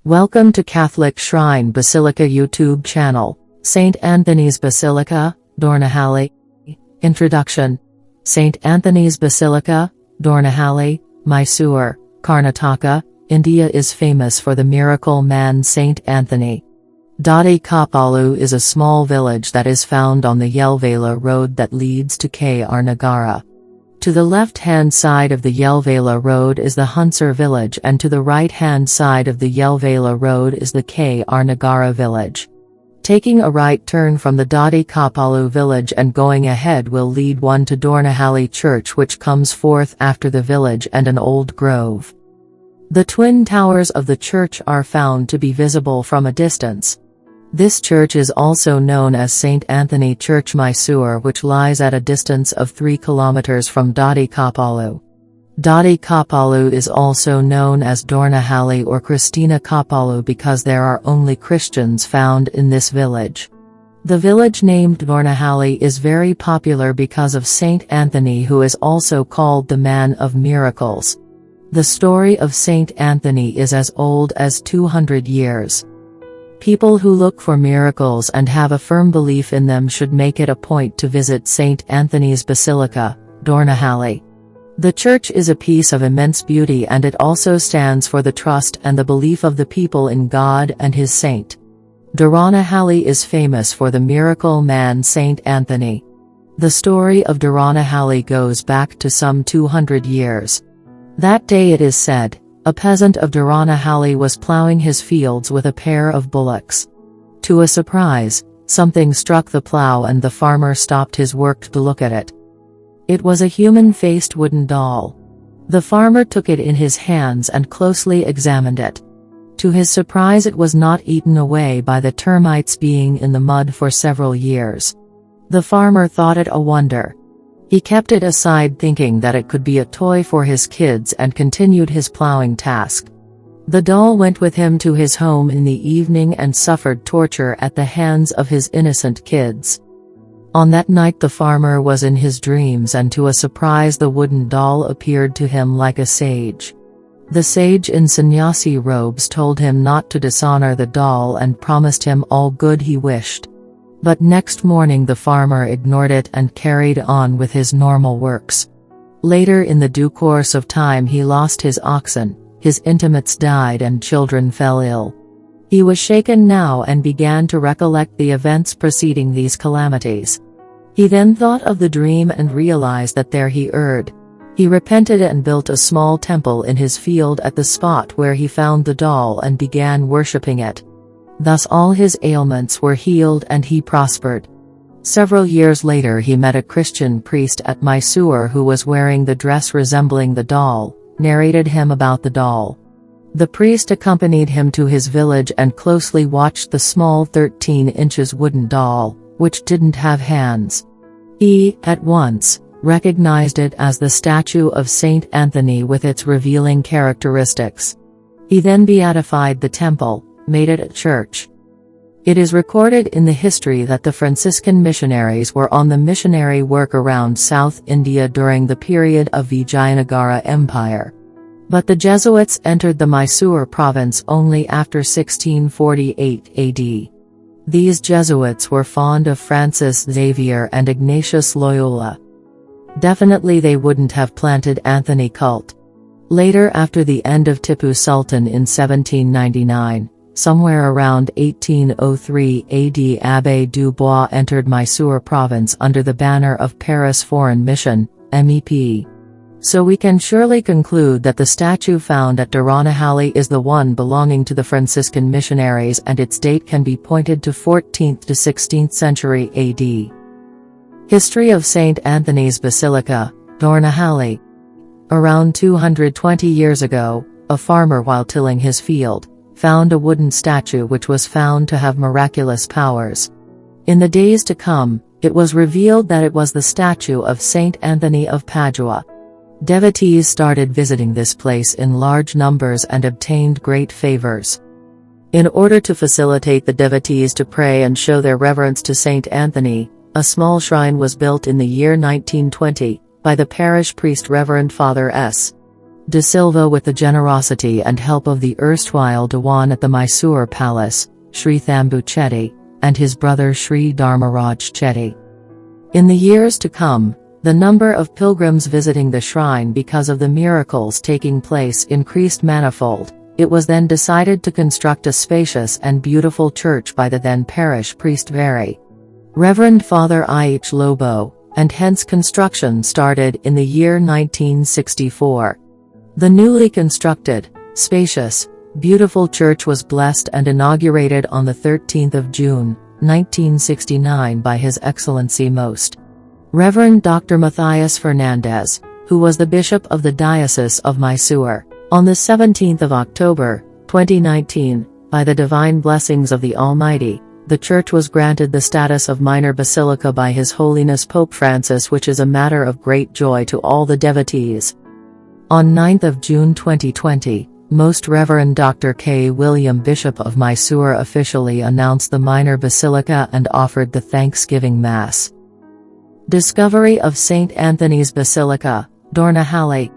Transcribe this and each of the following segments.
Welcome to Catholic Shrine Basilica YouTube channel. Saint Anthony's Basilica, Dornahalli. Introduction. Saint Anthony's Basilica, Dornahalli, Mysore, Karnataka, India is famous for the miracle man Saint Anthony. Padua is a small village that is found on the Yelvela road that leads to Karnataka. To the left-hand side of the Yelvela road is the Hunsur village, and to the right-hand side of the Yelvela road is the Karnataka village. Taking a right turn from the Padua village and going ahead will lead one to Dornahalli church, which comes forth after the village and an old grove. The twin towers of the church are found to be visible from a distance. This church is also known as Saint Anthony Church Mysore, which lies at a distance of 3 kilometers from Padua. Padua is also known as Dornahalli or Christina Kappalu because there are only Christians found in this village. The village named Dornahalli is very popular because of Saint Anthony, who is also called the Man of Miracles. The story of Saint Anthony is as old as 200 years. People who look for miracles and have a firm belief in them should make it a point to visit Saint Anthony's Basilica, Dornahalli. The church is a piece of immense beauty, and it also stands for the trust and the belief of the people in God and his saint. Dornahalli is famous for the miracle man Saint Anthony. The story of Dornahalli goes back to some 200 years. That day, it is said, a peasant of Dornahalli was plowing his fields with a pair of bullocks. To a surprise, something struck the plow and the farmer stopped his work to look at it. It was a human-faced wooden doll. The farmer took it in his hands and closely examined it. To his surprise, it was not eaten away by the termites, being in the mud for several years. The farmer thought it a wonder. He kept it aside, thinking that it could be a toy for his kids, and continued his plowing task. The doll went with him to his home in the evening and suffered torture at the hands of his innocent kids. On that night the farmer was in his dreams, and to a surprise the wooden doll appeared to him like a sage. The sage in sannyasi robes told him not to dishonor the doll and promised him all good he wished. But next morning the farmer ignored it and carried on with his normal works. Later, in the due course of time, he lost his oxen, his intimates died, and children fell ill. He was shaken now and began to recollect the events preceding these calamities. He then thought of the dream and realized that there he erred. He repented and built a small temple in his field at the spot where he found the doll and began worshipping it. Thus all his ailments were healed and he prospered. Several years later he met a Christian priest at Mysore who was wearing the dress resembling the doll, narrated him about the doll. The priest accompanied him to his village and closely watched the small 13 inches wooden doll, which didn't have hands. He, at once, recognized it as the statue of Saint Anthony with its revealing characteristics. He then beatified the temple, made it a church. It is recorded in the history that the Franciscan missionaries were on the missionary work around South India during the period of Vijayanagara Empire. But the Jesuits entered the Mysore province only after 1648 AD. These Jesuits were fond of Francis Xavier and Ignatius Loyola. Definitely they wouldn't have planted Anthony cult. Later, after the end of Tipu Sultan in 1799, somewhere around 1803 AD, Abbé Dubois entered Mysore province under the banner of Paris Foreign Mission, MEP. So we can surely conclude that the statue found at Dornahalli is the one belonging to the Franciscan missionaries, and its date can be pointed to 14th to 16th century AD. History of Saint Anthony's Basilica, Dornahalli. Around 220 years ago, a farmer, while tilling his field, found a wooden statue which was found to have miraculous powers. In the days to come, it was revealed that it was the statue of Saint Anthony of Padua. Devotees started visiting this place in large numbers and obtained great favors. In order to facilitate the devotees to pray and show their reverence to Saint Anthony, a small shrine was built in the year 1920, by the parish priest Reverend Father S. De Silva, with the generosity and help of the erstwhile Dewan at the Mysore Palace, Sri Thambu Chetty, and his brother Sri Dharmaraj Chetty. In the years to come, the number of pilgrims visiting the shrine because of the miracles taking place increased manifold. It was then decided to construct a spacious and beautiful church by the then parish priest Very Reverend Father I.H. Lobo, and hence construction started in the year 1964. The newly constructed, spacious, beautiful church was blessed and inaugurated on the 13th of June, 1969 by His Excellency Most Reverend Dr. Matthias Fernandez, who was the Bishop of the Diocese of Mysore. On the 17th of October, 2019, by the divine blessings of the Almighty, the church was granted the status of minor basilica by His Holiness Pope Francis, which is a matter of great joy to all the devotees. On 9th of June 2020, Most Reverend Dr. K. William, Bishop of Mysore, officially announced the minor basilica and offered the Thanksgiving Mass. Discovery of Saint Anthony's Basilica, Dornahalli.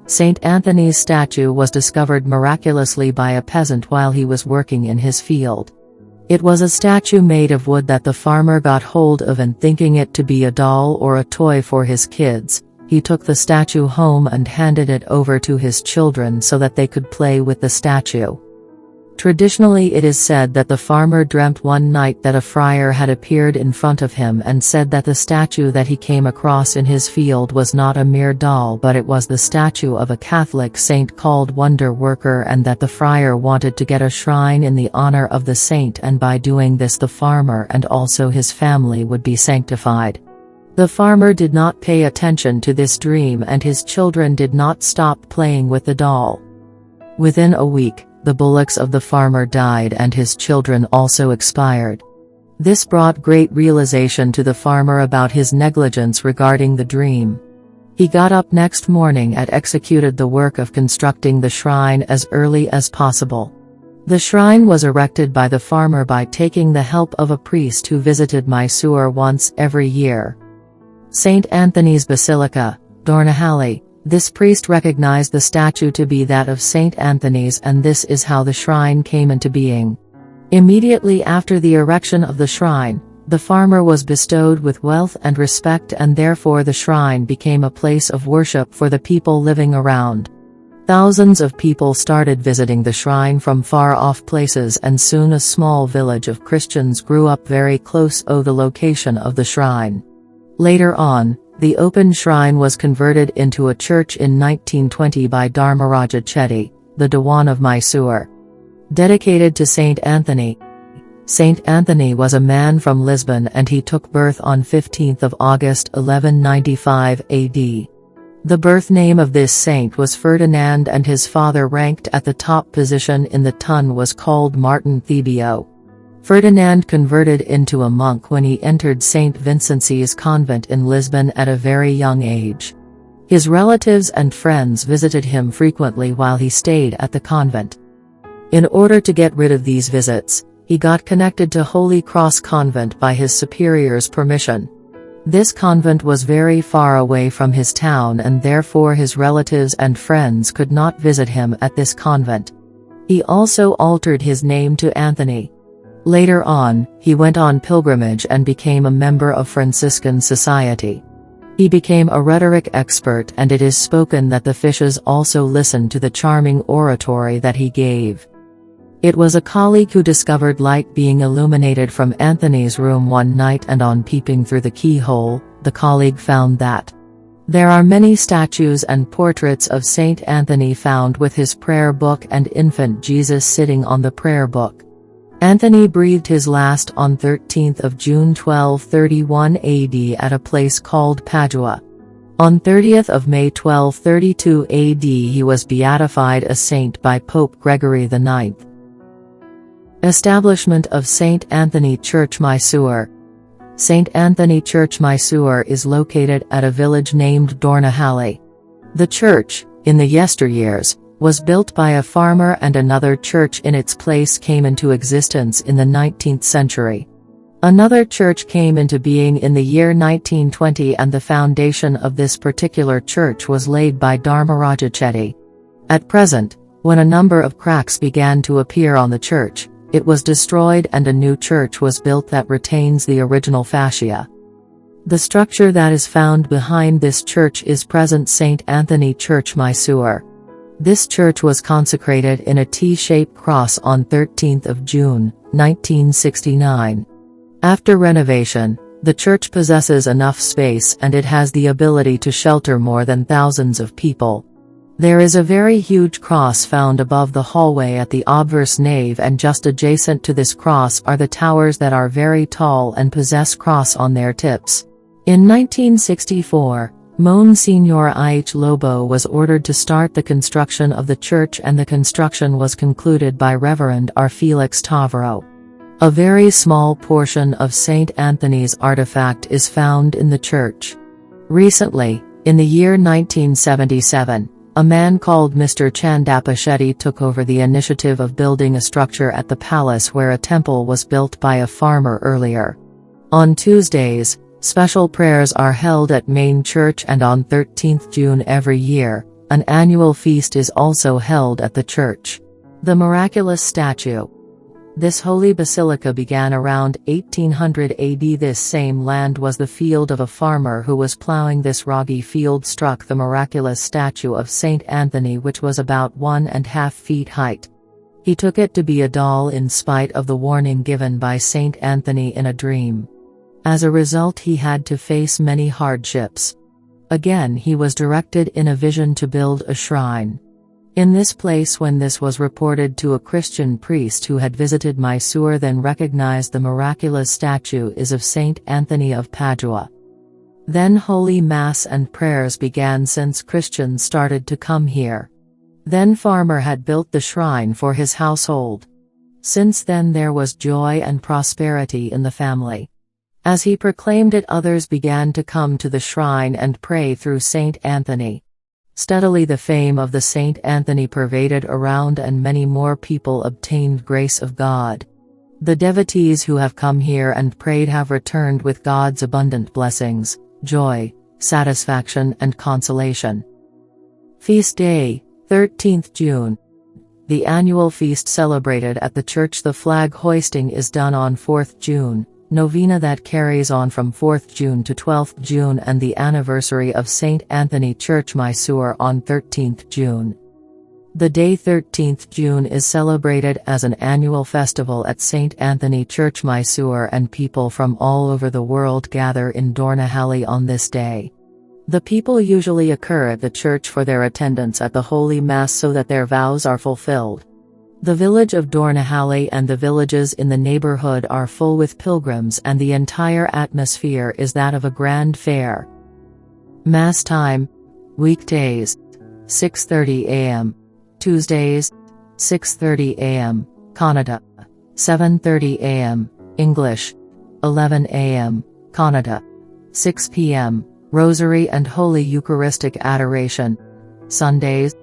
Saint Anthony's statue was discovered miraculously by a peasant while he was working in his field. It was a statue made of wood that the farmer got hold of, and thinking it to be a doll or a toy for his kids, he took the statue home and handed it over to his children so that they could play with the statue. Traditionally, it is said that the farmer dreamt one night that a friar had appeared in front of him and said that the statue that he came across in his field was not a mere doll, but it was the statue of a Catholic saint called Wonder Worker, and that the friar wanted to get a shrine in the honor of the saint, and by doing this the farmer and also his family would be sanctified. The farmer did not pay attention to this dream, and his children did not stop playing with the doll. Within a week, the bullocks of the farmer died and his children also expired. This brought great realization to the farmer about his negligence regarding the dream. He got up next morning and executed the work of constructing the shrine as early as possible. The shrine was erected by the farmer by taking the help of a priest who visited Mysore once every year. Saint Anthony's Basilica, Dornahalli. This priest recognized the statue to be that of Saint Anthony's, and this is how the shrine came into being. Immediately after the erection of the shrine, the farmer was bestowed with wealth and respect, and therefore the shrine became a place of worship for the people living around. Thousands of people started visiting the shrine from far-off places, and soon a small village of Christians grew up very close to the location of the shrine. Later on, the open shrine was converted into a church in 1920 by Dharmaraja Chetty, the Dewan of Mysore. Dedicated to Saint Anthony. Saint Anthony was a man from Lisbon, and he took birth on 15th of August 1195 AD. The birth name of this saint was Ferdinand, and his father, ranked at the top position in the ton, was called Martin Thebio. Ferdinand converted into a monk when he entered St. Vincent's convent in Lisbon at a very young age. His relatives and friends visited him frequently while he stayed at the convent. In order to get rid of these visits, he got connected to Holy Cross Convent by his superior's permission. This convent was very far away from his town, and therefore his relatives and friends could not visit him at this convent. He also altered his name to Anthony. Later on, he went on pilgrimage and became a member of Franciscan society. He became a rhetoric expert, and it is spoken that the fishes also listened to the charming oratory that he gave. It was a colleague who discovered light being illuminated from Anthony's room one night, and on peeping through the keyhole, the colleague found that there are many statues and portraits of Saint Anthony found with his prayer book and infant Jesus sitting on the prayer book. Anthony breathed his last on 13th of June 1231 AD at a place called Padua. On 30th of May 1232 AD he was beatified a saint by Pope Gregory IX. Establishment of Saint Anthony Church Mysore. Saint Anthony Church Mysore is located at a village named Dornahalli. The church, in the yesteryears, was built by a farmer, and another church in its place came into existence in the 19th century. Another church came into being in the year 1920, and the foundation of this particular church was laid by Dharmaraja Chetty. At present, when a number of cracks began to appear on the church, it was destroyed and a new church was built that retains the original fascia. The structure that is found behind this church is present Saint Anthony Church, Mysore. This church was consecrated in a T-shaped cross on 13th of June, 1969. After renovation, the church possesses enough space and it has the ability to shelter more than thousands of people. There is a very huge cross found above the hallway at the obverse nave, and just adjacent to this cross are the towers that are very tall and possess cross on their tips. In 1964, Monsignor I.H. Lobo was ordered to start the construction of the church, and the construction was concluded by Reverend R. Felix Tavaro. A very small portion of St. Anthony's artifact is found in the church. Recently, in the year 1977, a man called Mr. Chandappa Shetty took over the initiative of building a structure at the palace where a temple was built by a farmer earlier. On Tuesdays, special prayers are held at Main Church, and on 13th June every year, an annual feast is also held at the church. The miraculous statue. This holy basilica began around 1800 AD. This same land was the field of a farmer who was plowing. This rocky field struck the miraculous statue of Saint Anthony, which was about 1.5 feet height. He took it to be a doll in spite of the warning given by Saint Anthony in a dream. As a result, he had to face many hardships. Again, he was directed in a vision to build a shrine in this place. When this was reported to a Christian priest who had visited Mysore, then recognized the miraculous statue is of Saint Anthony of Padua. Then Holy Mass and prayers began since Christians started to come here. Then farmer had built the shrine for his household. Since then there was joy and prosperity in the family. As he proclaimed it, others began to come to the shrine and pray through Saint Anthony. Steadily the fame of the Saint Anthony pervaded around, and many more people obtained grace of God. The devotees who have come here and prayed have returned with God's abundant blessings, joy, satisfaction and consolation. Feast Day, 13th June. The annual feast celebrated at the church. The flag hoisting is done on 4th June. Novena that carries on from 4th June to 12th June, and the anniversary of Saint Anthony Church, Mysore on 13th June. The day 13th June is celebrated as an annual festival at Saint Anthony Church, Mysore, and people from all over the world gather in Dornahalli on this day. The people usually occur at the church for their attendance at the Holy Mass so that their vows are fulfilled. The village of Dornahalli and the villages in the neighborhood are full with pilgrims, and the entire atmosphere is that of a grand fair. Mass time: weekdays, 6:30 a.m. Tuesdays, 6:30 a.m. Kannada, 7:30 a.m. English, 11 a.m. Kannada, 6 p.m. Rosary and Holy Eucharistic Adoration. Sundays,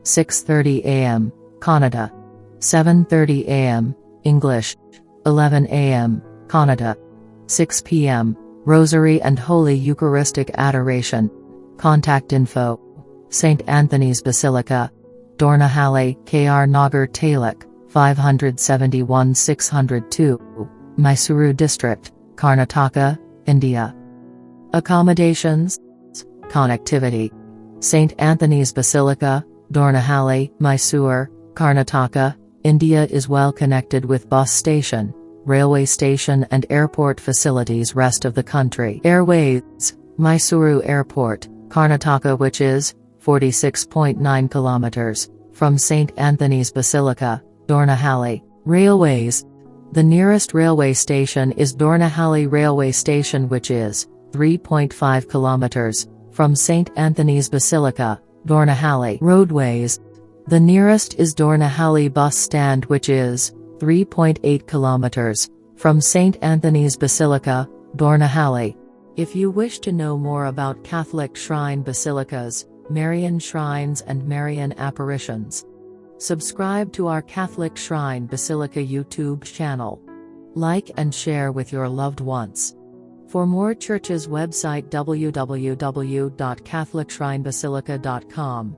6:30 a.m. Kannada, 7:30 a.m. English, 11 a.m. Kannada, 6 p.m. Rosary and Holy Eucharistic Adoration. Contact info: St. Anthony's Basilica, Dornahalli, Kr Nagar Taluk, 571 602, Mysore District, Karnataka, India. Accommodations. Connectivity: St. Anthony's Basilica, Dornahalli, Mysore, Karnataka, India is well connected with bus station, railway station and airport facilities. Rest of the country. Airways: Mysuru Airport, Karnataka, which is 46.9 kilometers from St. Anthony's Basilica, Dornahalli. Railways: the nearest railway station is Dornahalli Railway Station, which is 3.5 kilometers from St. Anthony's Basilica, Dornahalli. Roadways: the nearest is Dornahalli Bus Stand, which is 3.8 kilometers from St. Anthony's Basilica, Dornahalli. If you wish to know more about Catholic shrine basilicas, Marian shrines and Marian apparitions, subscribe to our Catholic Shrine Basilica YouTube channel. Like and share with your loved ones. For more churches, website www.catholicshrinebasilica.com.